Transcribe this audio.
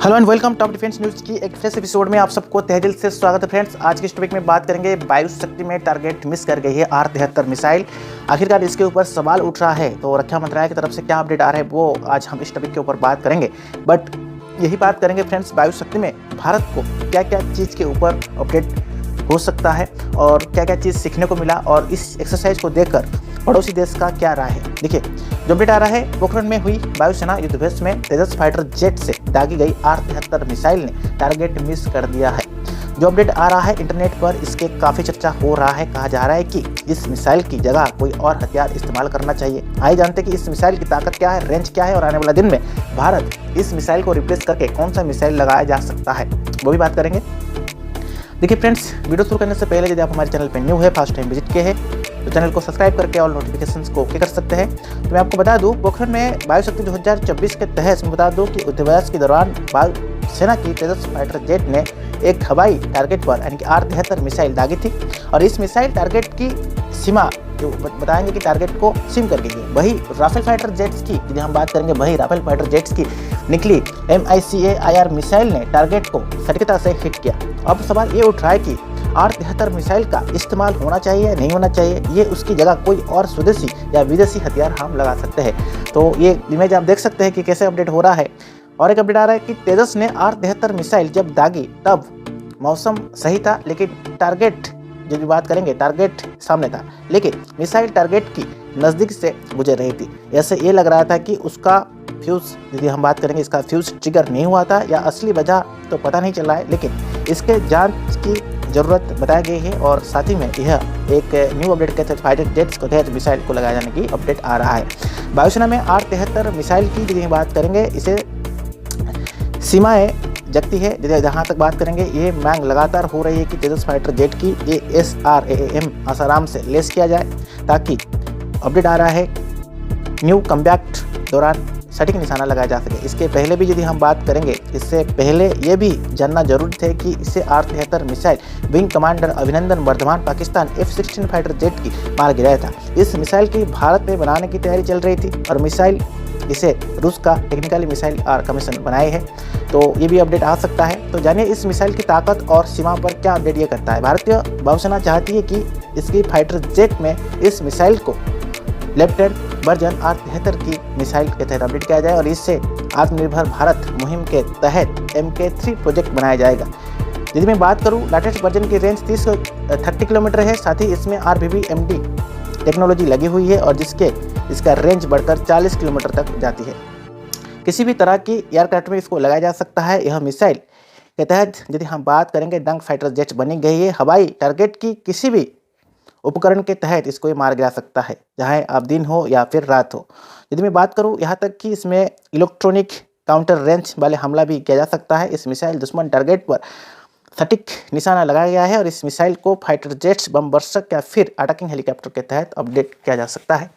Hello and welcome top defence news की एक fresh episode में आप सबको तहे दिल से स्वागत है फ्रेंड्स। आज के इस टॉपिक में बात करेंगे वायु शक्ति में टारगेट मिस कर गई है R-73 मिसाइल। आखिरकार इसके ऊपर सवाल उठ रहा है, तो रक्षा मंत्रालय की तरफ से क्या अपडेट आ रहा है वो आज हम इस टॉपिक के ऊपर बात करेंगे। बट यही बात करेंगे फ्रेंड्स, वायु शक्ति में भारत को क्या क्या चीज़ के ऊपर अपडेट हो सकता है और क्या क्या चीज़ सीखने को मिला और इस एक्सरसाइज को देखकर पड़ोसी देश का क्या राय है। देखिए, जो अपडेट आ रहा है, पोखरण में हुई वायुसेना युद्धभ्यास में तेजस फाइटर जेट से दागी गई R-73 मिसाइल ने टारगेट मिस कर दिया है। जो अपडेट आ रहा है इंटरनेट पर, इसके काफ़ी चर्चा हो रहा है। कहा जा रहा है कि इस मिसाइल की जगह कोई और हथियार इस्तेमाल करना चाहिए। आइए जानते हैं कि इस मिसाइल की ताकत क्या है, रेंज क्या है और आने वाला दिन में भारत इस मिसाइल को रिप्लेस करके कौन सा मिसाइल लगाया जा सकता है, वो भी बात करेंगे। देखिए फ्रेंड्स, वीडियो शुरू करने से पहले यदि आप हमारे चैनल पर न्यू है, फर्स्ट टाइम विजिट किए हैं, तो चैनल को सब्सक्राइब करके और नोटिफिकेशंस को ओके कर सकते हैं। तो मैं आपको बता दूं, पोखरण में वायु शक्ति 2024 के तहत मैं बता दूं कि युद्धभ्यास के दौरान वायु सेना की तेजस फाइटर जेट ने एक हवाई टारगेट पर यानी कि R-73 मिसाइल दागी थी और इस मिसाइल टारगेट की सीमा जो बताएंगे कि टारगेट को सीम कर गई है। वही राफेल फाइटर जेट्स की यदि हम बात करेंगे, वही राफेल फाइटर जेट्स की निकली MICAIR मिसाइल ने टारगेट को सटीकता से हिट किया। अब सवाल ये उठ रहा है कि R-73 मिसाइल का इस्तेमाल होना चाहिए या नहीं होना चाहिए, ये उसकी जगह कोई और स्वदेशी या विदेशी हथियार हम लगा सकते हैं। तो ये इमेज आप देख सकते हैं कि कैसे अपडेट हो रहा है। और एक अपडेट आ रहा है कि तेजस ने R-73 मिसाइल जब दागी तब मौसम सही था, लेकिन टारगेट जो भी बात करेंगे, टारगेट सामने था, लेकिन मिसाइल टारगेट की नज़दीक से गुजर रही थी। ऐसे ये लग रहा था कि उसका फ्यूज़, यदि हम बात करेंगे, इसका फ्यूज़ ट्रिगर नहीं हुआ था या असली वजह तो पता नहीं चला है, लेकिन इसके जांच की ज़रूरत बताई गई है। और साथ ही में यह एक न्यू अपडेट के तहत फाइटर जेट्स को तहत मिसाइल को लगाए जाने की अपडेट आ रहा है। वायुसेना में R-73 मिसाइल की यदि बात करेंगे, इसे सीमाएँ जगती है। जहाँ तक बात करेंगे, ये मांग लगातार हो रही है कि तेजस फाइटर जेट की ASRAAM आसाराम से लेस किया जाए, ताकि अपडेट आ रहा है न्यू कम्बैक्ट दौरान सटीक निशाना लगाया जा सके। इसके पहले भी यदि हम बात करेंगे, इससे पहले ये भी जानना जरूरी है कि इसे R-73 missile wing commander Abhinandan Varthaman Pakistan F-16 fighter jet की मार गिराया था। इस मिसाइल की भारत में बनाने की तैयारी चल रही थी और मिसाइल इसे रूस का टेक्निकली मिसाइल कमीशन बनाए है, तो ये भी अपडेट आ सकता है। तो जानिए इस मिसाइल की ताकत और सीमा पर क्या अपडेट ये करता है। भारतीय वायुसेना चाहती है कि इसकी फाइटर जेट में इस मिसाइल को लेफ्टेनेंट वर्जन R-73 की मिसाइल के तहत अपडेट किया जाए और इससे आत्मनिर्भर भारत मुहिम के तहत MK3 प्रोजेक्ट बनाया जाएगा। यदि मैं बात करूं, लेटेस्ट वर्जन की रेंज 30 किलोमीटर है। साथ ही इसमें RBBMD टेक्नोलॉजी लगी हुई है और जिसके इसका रेंज बढ़कर 40 किलोमीटर तक जाती है। किसी भी तरह की एयरक्राफ्ट में इसको लगाया जा सकता है। यह मिसाइल के तहत यदि हम बात करेंगे, डंक फाइटर जेट बनी गई है। हवाई टारगेट की किसी भी उपकरण के तहत इसको ये मार गिरा सकता है, चाहे आप दिन हो या फिर रात हो। यदि मैं बात करूं, यहाँ तक कि इसमें इलेक्ट्रॉनिक काउंटर रेंज वाले हमला भी किया जा सकता है। इस मिसाइल दुश्मन टारगेट पर सटीक निशाना लगाया गया है और इस मिसाइल को फाइटर जेट्स, बम वर्षक या फिर अटैकिंग हेलीकॉप्टर के तहत अपडेट किया जा सकता है।